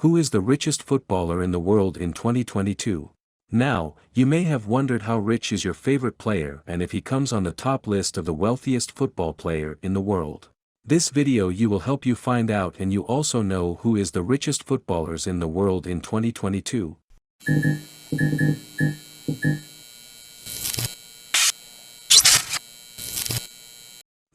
Who is the richest footballer in the world in 2022? Now, you may have wondered how rich is your favorite player and if he comes on the top list of the wealthiest football player in the world. This video will help you find out, and you also know who is the richest footballers in the world in 2022.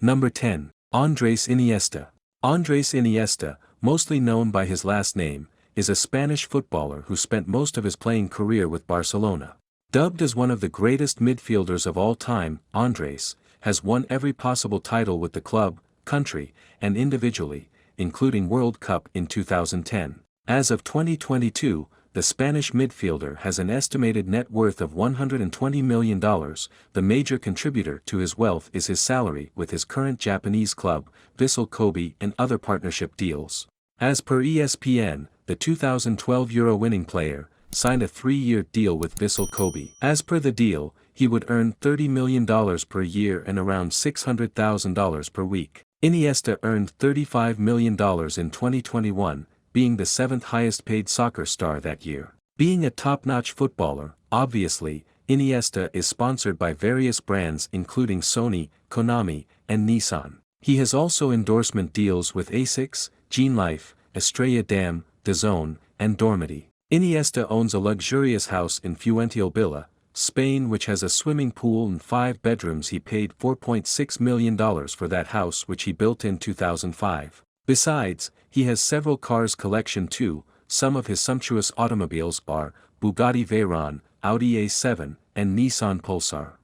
Number 10. Andres Iniesta. Andres Iniesta, mostly known by his last name, is a Spanish footballer who spent most of his playing career with Barcelona. Dubbed as one of the greatest midfielders of all time, Andres has won every possible title with the club, country, and individually, including World Cup in 2010. As of 2022, the Spanish midfielder has an estimated net worth of $120 million. The major contributor to his wealth is his salary with his current Japanese club, Vissel Kobe, and other partnership deals. As per ESPN, the 2012 Euro-winning player signed a 3-year deal with Vissel Kobe. As per the deal, he would earn $30 million per year and around $600,000 per week. Iniesta earned $35 million in 2021, being the 7th highest paid soccer star that year. Being a top-notch footballer, obviously, Iniesta is sponsored by various brands including Sony, Konami, and Nissan. He has also endorsement deals with Asics, Gene Life, Estrella Damm, DAZN, and Dormity. Iniesta owns a luxurious house in Fuengirola, Spain, which has a swimming pool and 5 bedrooms. He paid $4.6 million for that house, which he built in 2005. Besides, he has several cars collection too. Some of his sumptuous automobiles are Bugatti Veyron, Audi A7, and Nissan Pulsar.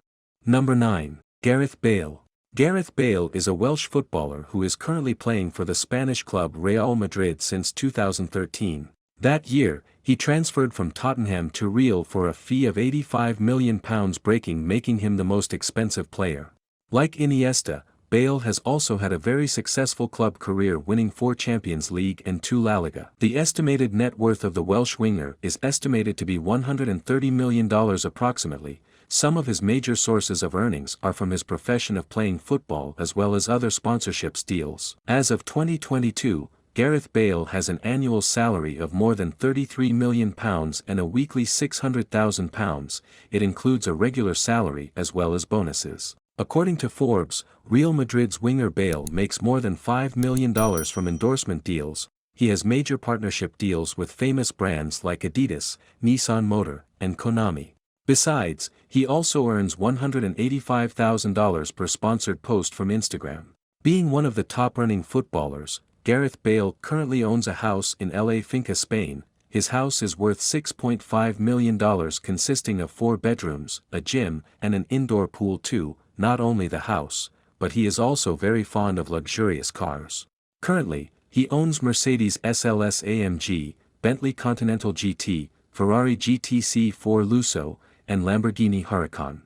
Number 9. Gareth Bale. Gareth Bale is a Welsh footballer who is currently playing for the Spanish club Real Madrid since 2013. That year, he transferred from Tottenham to Real for a fee of £85 million, making him the most expensive player. Like Iniesta, Bale has also had a very successful club career, winning 4 Champions League and 2 La Liga. The estimated net worth of the Welsh winger is estimated to be $130 million approximately. Some of his major sources of earnings are from his profession of playing football as well as other sponsorships deals. As of 2022, Gareth Bale has an annual salary of more than £33 million and a weekly £600,000. It includes a regular salary as well as bonuses. According to Forbes, Real Madrid's winger Bale makes more than $5 million from endorsement deals. He has major partnership deals with famous brands like Adidas, Nissan Motor, and Konami. Besides, he also earns $185,000 per sponsored post from Instagram. Being one of the top-earning footballers, Gareth Bale currently owns a house in La Finca, Spain. His house is worth $6.5 million, consisting of 4 bedrooms, a gym, and an indoor pool too. Not only the house, but he is also very fond of luxurious cars. Currently, he owns Mercedes SLS AMG, Bentley Continental GT, Ferrari GTC4 Lusso, and Lamborghini Huracan.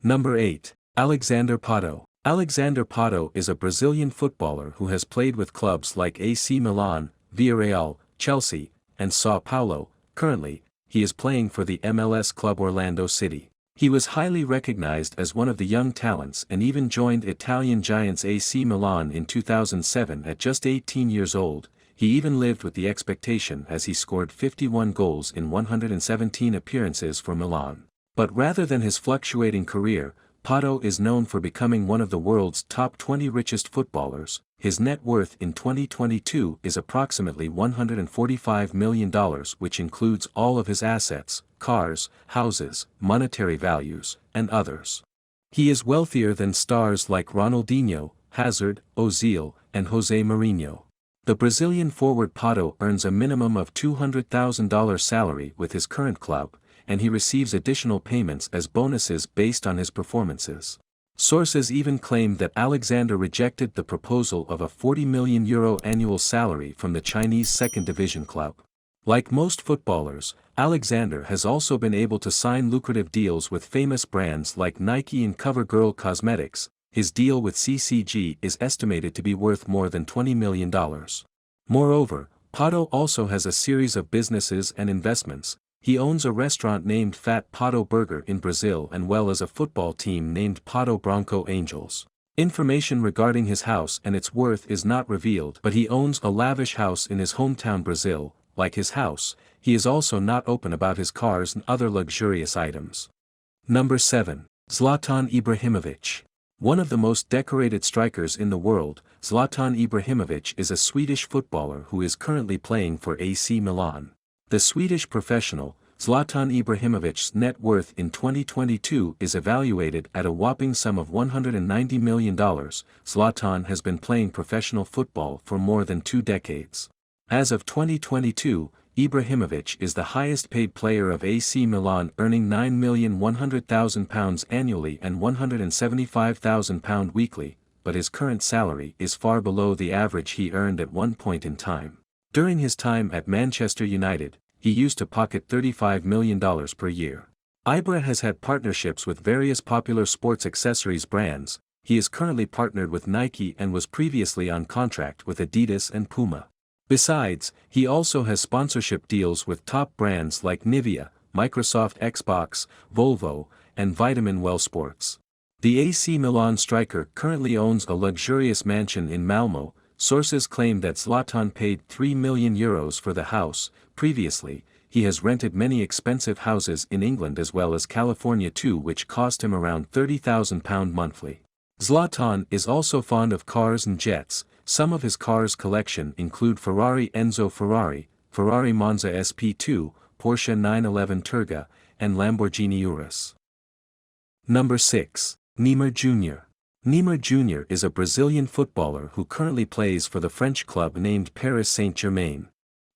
Number 8. Alexandre Pato. Alexandre Pato is a Brazilian footballer who has played with clubs like AC Milan, Villarreal, Chelsea, and São Paulo. Currently, he is playing for the MLS club Orlando City. He was highly recognized as one of the young talents and even joined Italian giants AC Milan in 2007 at just 18 years old. He even lived with the expectation as he scored 51 goals in 117 appearances for Milan. But rather than his fluctuating career, Pato is known for becoming one of the world's top 20 richest footballers. His net worth in 2022 is approximately $145 million, which includes all of his assets, cars, houses, monetary values, and others. He is wealthier than stars like Ronaldinho, Hazard, Ozil, and Jose Mourinho. The Brazilian forward Pato earns a minimum of $200,000 salary with his current club, and he receives additional payments as bonuses based on his performances. Sources even claim that Alexander rejected the proposal of a €40 million annual salary from the Chinese second division club. Like most footballers, Alexander has also been able to sign lucrative deals with famous brands like Nike and CoverGirl Cosmetics. His deal with CCG is estimated to be worth more than $20 million. Moreover, Pato also has a series of businesses and investments. He owns a restaurant named Fat Pato Burger in Brazil and well as a football team named Pato Branco Angels. Information regarding his house and its worth is not revealed, but he owns a lavish house in his hometown Brazil. like his house, he is also not open about his cars and other luxurious items. Number 7. Zlatan Ibrahimovic. One of the most decorated strikers in the world, Zlatan Ibrahimovic is a Swedish footballer who is currently playing for AC Milan. The Swedish professional, Zlatan Ibrahimovic's net worth in 2022 is evaluated at a whopping sum of $190 million. Zlatan has been playing professional football for more than 2 decades. As of 2022, Ibrahimovic is the highest-paid player of AC Milan, earning £9,100,000 annually and £175,000 weekly, but his current salary is far below the average he earned at one point in time. During his time at Manchester United, he used to pocket $35 million per year. Ibra has had partnerships with various popular sports accessories brands. He is currently partnered with Nike and was previously on contract with Adidas and Puma. Besides, he also has sponsorship deals with top brands like Nivea, Microsoft Xbox, Volvo, and Vitamin Well Sports. The AC Milan striker currently owns a luxurious mansion in Malmö. Sources claim that Zlatan paid €3 million for the house. Previously, he has rented many expensive houses in England as well as California too, which cost him around £30,000 monthly. Zlatan is also fond of cars and jets. Some of his cars collection include Ferrari Enzo Ferrari, Ferrari Monza SP2, Porsche 911 Turbo, and Lamborghini Urus. Number 6. Neymar Jr. Neymar Jr. is a Brazilian footballer who currently plays for the French club named Paris Saint-Germain.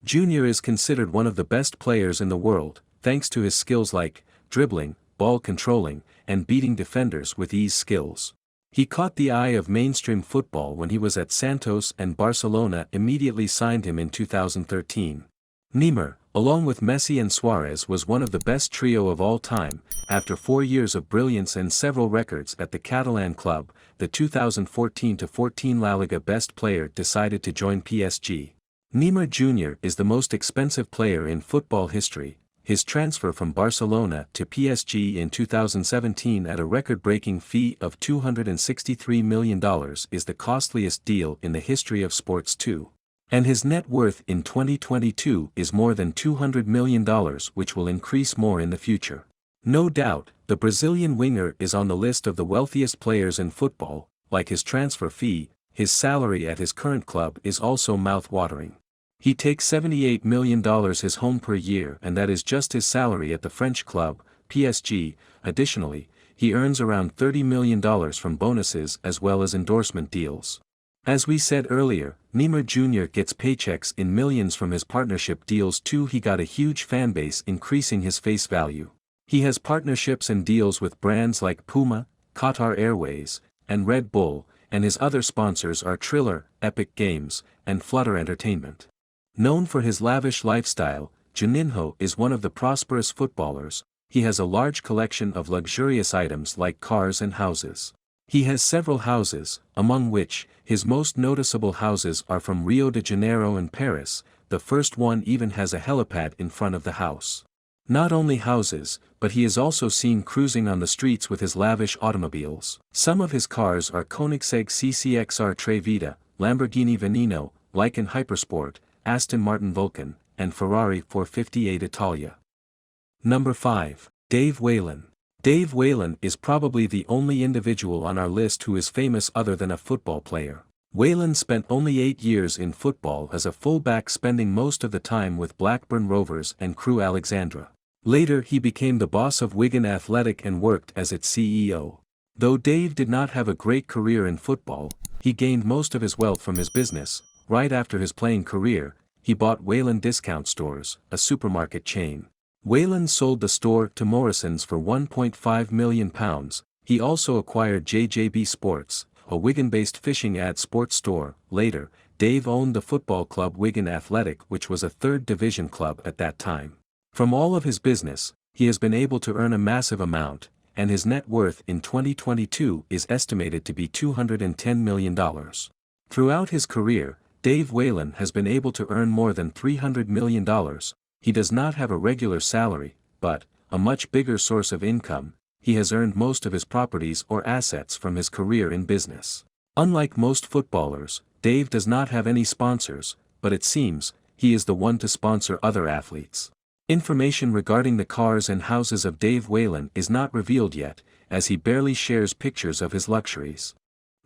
Jr. is considered one of the best players in the world, thanks to his skills like dribbling, ball controlling, and beating defenders with ease skills. He caught the eye of mainstream football when he was at Santos, and Barcelona immediately signed him in 2013. Neymar, along with Messi and Suarez, was one of the best trio of all time. After 4 years of brilliance and several records at the Catalan club, the 2014-14 La Liga best player decided to join PSG. Neymar Jr. is the most expensive player in football history. His transfer from Barcelona to PSG in 2017 at a record-breaking fee of $263 million is the costliest deal in the history of sports too. And his net worth in 2022 is more than $200 million, which will increase more in the future. No doubt, the Brazilian winger is on the list of the wealthiest players in football. Like his transfer fee, his salary at his current club is also mouth-watering. He takes $78 million his home per year, and that is just his salary at the French club, PSG. Additionally, he earns around $30 million from bonuses as well as endorsement deals. As we said earlier, Neymar Jr. gets paychecks in millions from his partnership deals too. He got a huge fanbase, increasing his face value. He has partnerships and deals with brands like Puma, Qatar Airways, and Red Bull, and his other sponsors are Triller, Epic Games, and Flutter Entertainment. Known for his lavish lifestyle, Juninho is one of the prosperous footballers. He has a large collection of luxurious items like cars and houses. He has several houses, among which, his most noticeable houses are from Rio de Janeiro and Paris. The first one even has a helipad in front of the house. Not only houses, but he is also seen cruising on the streets with his lavish automobiles. Some of his cars are Koenigsegg CCXR Tre Vita, Lamborghini Veneno, Lykan Hypersport, Aston Martin Vulcan, and Ferrari 458 Italia. Number 5. Dave Whelan. Dave Whelan is probably the only individual on our list who is famous other than a football player. Whelan spent only 8 years in football as a fullback, spending most of the time with Blackburn Rovers and Crewe Alexandra. Later he became the boss of Wigan Athletic and worked as its CEO. Though Dave did not have a great career in football, he gained most of his wealth from his business. Right after his playing career, he bought Whelan Discount Stores, a supermarket chain. Whelan sold the store to Morrisons for £1.5 million. He also acquired JJB Sports, a Wigan-based fishing ad sports store. Later, Dave owned the football club Wigan Athletic, which was a third-division club at that time. From all of his business, he has been able to earn a massive amount, and his net worth in 2022 is estimated to be $210 million. Throughout his career, Dave Whelan has been able to earn more than $300 million. He does not have a regular salary, but, a much bigger source of income, he has earned most of his properties or assets from his career in business. Unlike most footballers, Dave does not have any sponsors, but it seems, he is the one to sponsor other athletes. Information regarding the cars and houses of Dave Whelan is not revealed yet, as he barely shares pictures of his luxuries.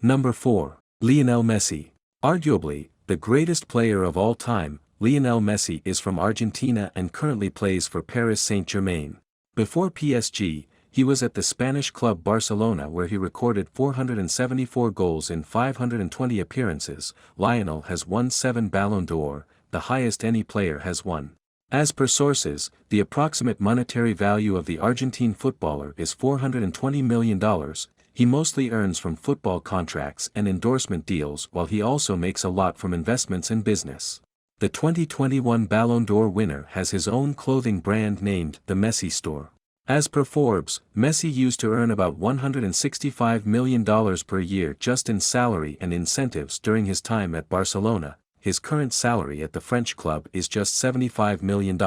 Number 4. Lionel Messi. Arguably, the greatest player of all time, Lionel Messi is from Argentina and currently plays for Paris Saint-Germain. Before PSG, he was at the Spanish club Barcelona where he recorded 474 goals in 520 appearances. Lionel has won 7 Ballon d'Or, the highest any player has won. As per sources, the approximate monetary value of the Argentine footballer is $420 million. He mostly earns from football contracts and endorsement deals, while he also makes a lot from investments and business. The 2021 Ballon d'Or winner has his own clothing brand named the Messi Store. As per Forbes, Messi used to earn about $165 million per year just in salary and incentives during his time at Barcelona. His current salary at the French club is just $75 million.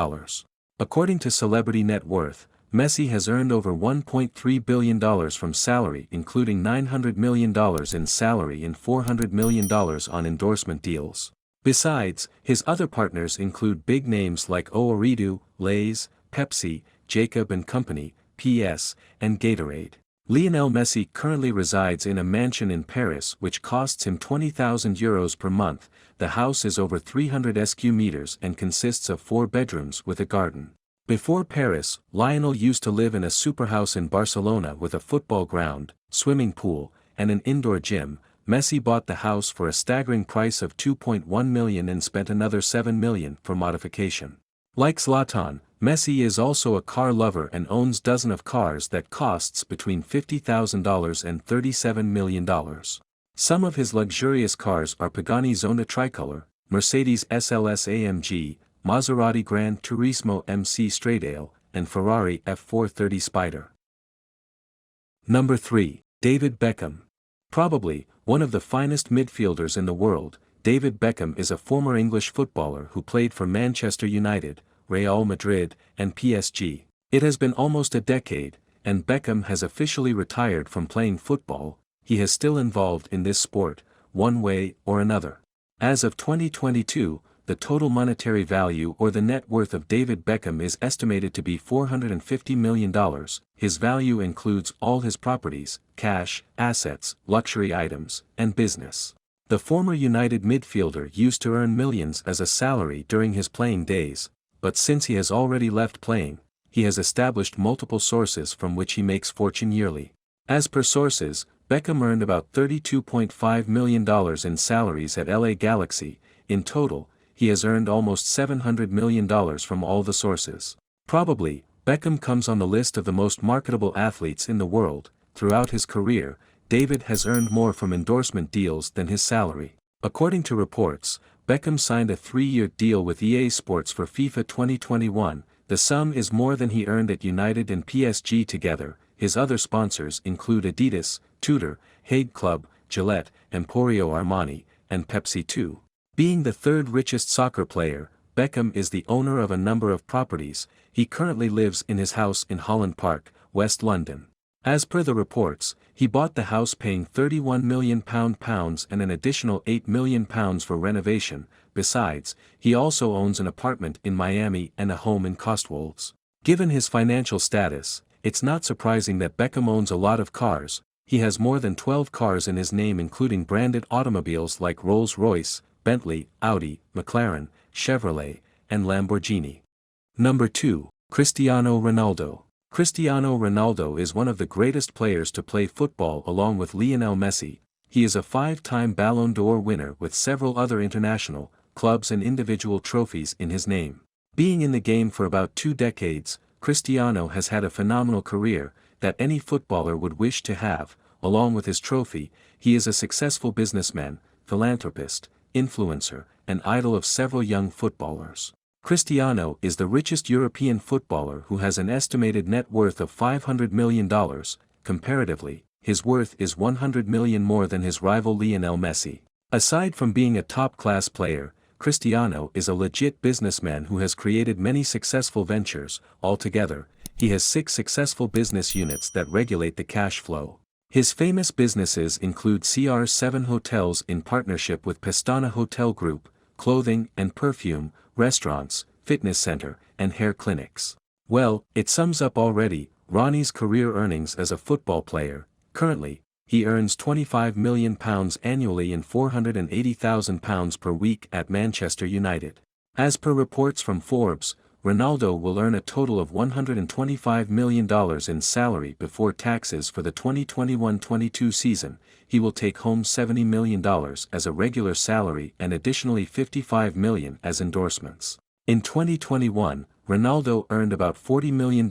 According to Celebrity Net Worth, Messi has earned over $1.3 billion from salary, including $900 million in salary and $400 million on endorsement deals. Besides, his other partners include big names like Ooredoo, Lay's, Pepsi, Jacob & Company, PS, and Gatorade. Lionel Messi currently resides in a mansion in Paris which costs him €20,000 per month. The house is over 300 sq meters and consists of 4 bedrooms with a garden. Before Paris, Lionel used to live in a superhouse in Barcelona with a football ground, swimming pool, and an indoor gym. Messi bought the house for a staggering price of $2.1 million and spent another $7 million for modification. Like Zlatan, Messi is also a car lover and owns dozens of cars that costs between $50,000 and $37 million. Some of his luxurious cars are Pagani Zonda Tricolor, Mercedes SLS AMG, Maserati Gran Turismo MC Stradale, and Ferrari F430 Spider. Number 3. David Beckham. Probably one of the finest midfielders in the world, David Beckham is a former English footballer who played for Manchester United, Real Madrid, and PSG. It has been almost a decade, and Beckham has officially retired from playing football. He is still involved in this sport, one way or another. As of 2022, the total monetary value or the net worth of David Beckham is estimated to be $450 million. His value includes all his properties, cash, assets, luxury items, and business. The former United midfielder used to earn millions as a salary during his playing days, but since he has already left playing, he has established multiple sources from which he makes fortune yearly. As per sources, Beckham earned about $32.5 million in salaries at LA Galaxy. In total, he has earned almost $700 million from all the sources. Probably, Beckham comes on the list of the most marketable athletes in the world. Throughout his career, David has earned more from endorsement deals than his salary. According to reports, Beckham signed a 3-year deal with EA Sports for FIFA 2021. The sum is more than he earned at United and PSG together. His other sponsors include Adidas, Tudor, Hague Club, Gillette, Emporio Armani, and Pepsi too. Being the third richest soccer player, Beckham is the owner of a number of properties. He currently lives in his house in Holland Park, West London. As per the reports, he bought the house paying £31 million and an additional £8 million for renovation. Besides, he also owns an apartment in Miami and a home in Cotswolds. Given his financial status, it's not surprising that Beckham owns a lot of cars. He has more than 12 cars in his name, including branded automobiles like Rolls-Royce, Bentley, Audi, McLaren, Chevrolet, and Lamborghini. Number 2. Cristiano Ronaldo. Cristiano Ronaldo is one of the greatest players to play football along with Lionel Messi. He is a 5-time Ballon d'Or winner with several other international, clubs and individual trophies in his name. Being in the game for about 2 decades, Cristiano has had a phenomenal career that any footballer would wish to have. Along with his trophy, he is a successful businessman, philanthropist, influencer, and idol of several young footballers. Cristiano is the richest European footballer who has an estimated net worth of $500 million. Comparatively, his worth is $100 million more than his rival Lionel Messi. Aside from being a top-class player, Cristiano is a legit businessman who has created many successful ventures. Altogether, he has 6 successful business units that regulate the cash flow. His famous businesses include CR7 Hotels in partnership with Pestana Hotel Group, clothing and perfume, restaurants, fitness center, and hair clinics. Well, it sums up already Ronnie's career earnings as a football player. Currently, he earns £25 million annually and £480,000 per week at Manchester United. As per reports from Forbes, Ronaldo will earn a total of $125 million in salary before taxes for the 2021-22 season. He will take home $70 million as a regular salary and additionally $55 million as endorsements. In 2021, Ronaldo earned about $40 million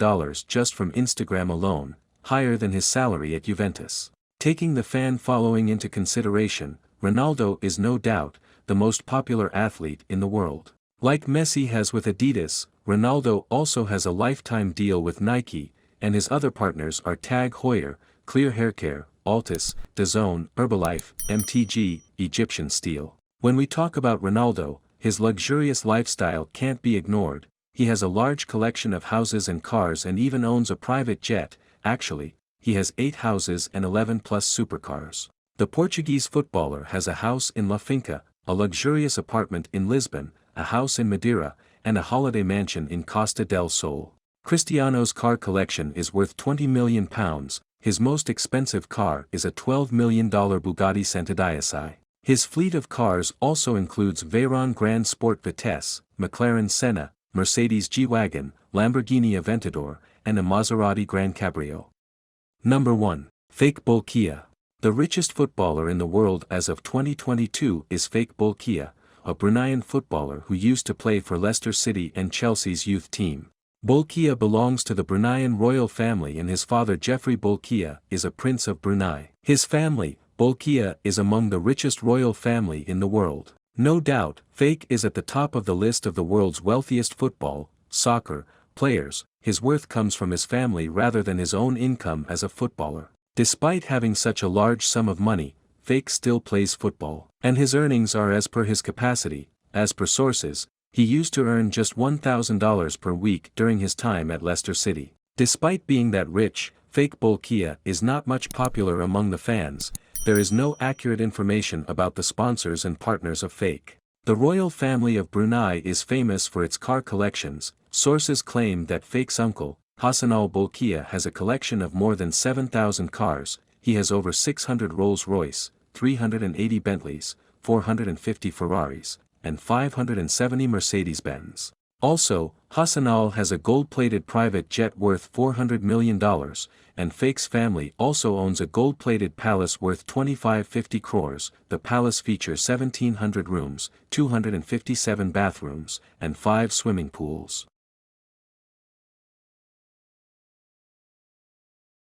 just from Instagram alone, higher than his salary at Juventus. Taking the fan following into consideration, Ronaldo is no doubt the most popular athlete in the world. Like Messi has with Adidas, Ronaldo also has a lifetime deal with Nike, and his other partners are Tag Heuer, Clear Haircare, Altis, DAZN, Herbalife, MTG, Egyptian Steel. When we talk about Ronaldo, his luxurious lifestyle can't be ignored. He has a large collection of houses and cars and even owns a private jet. Actually, he has 8 houses and 11 plus supercars. The Portuguese footballer has a house in La Finca, a luxurious apartment in Lisbon, a house in Madeira, and a holiday mansion in Costa del Sol. Cristiano's car collection is worth £20 million. His most expensive car is a $12 million Bugatti Centodieci. His fleet of cars also includes Veyron Grand Sport Vitesse, McLaren Senna, Mercedes G-Wagon, Lamborghini Aventador, and a Maserati Gran Cabrio. Number 1. Faiq Bolkiah. The richest footballer in the world as of 2022 is Faiq Bolkiah, a Bruneian footballer who used to play for Leicester City and Chelsea's youth team. Bolkiah belongs to the Bruneian royal family and his father Jeffrey Bolkiah is a prince of Brunei. His family, Bolkiah, is among the richest royal family in the world. No doubt, Faiq is at the top of the list of the world's wealthiest soccer players. His worth comes from his family rather than his own income as a footballer. Despite having such a large sum of money, Faiq still plays football, and his earnings are as per his capacity. As per sources, he used to earn just $1,000 per week during his time at Leicester City. Despite being that rich, Faiq Bolkiah is not much popular among the fans. There is no accurate information about the sponsors and partners of Faiq. The royal family of Brunei is famous for its car collections. Sources claim that Faiq's uncle, Hassanal Bolkiah, has a collection of more than 7,000 cars. He has over 600 Rolls-Royce, 380 Bentleys, 450 Ferraris, and 570 Mercedes-Benz. Also, Hassanal has a gold-plated private jet worth $400 million, and Faiq's family also owns a gold-plated palace worth 25-50 crores. The palace features 1,700 rooms, 257 bathrooms, and 5 swimming pools.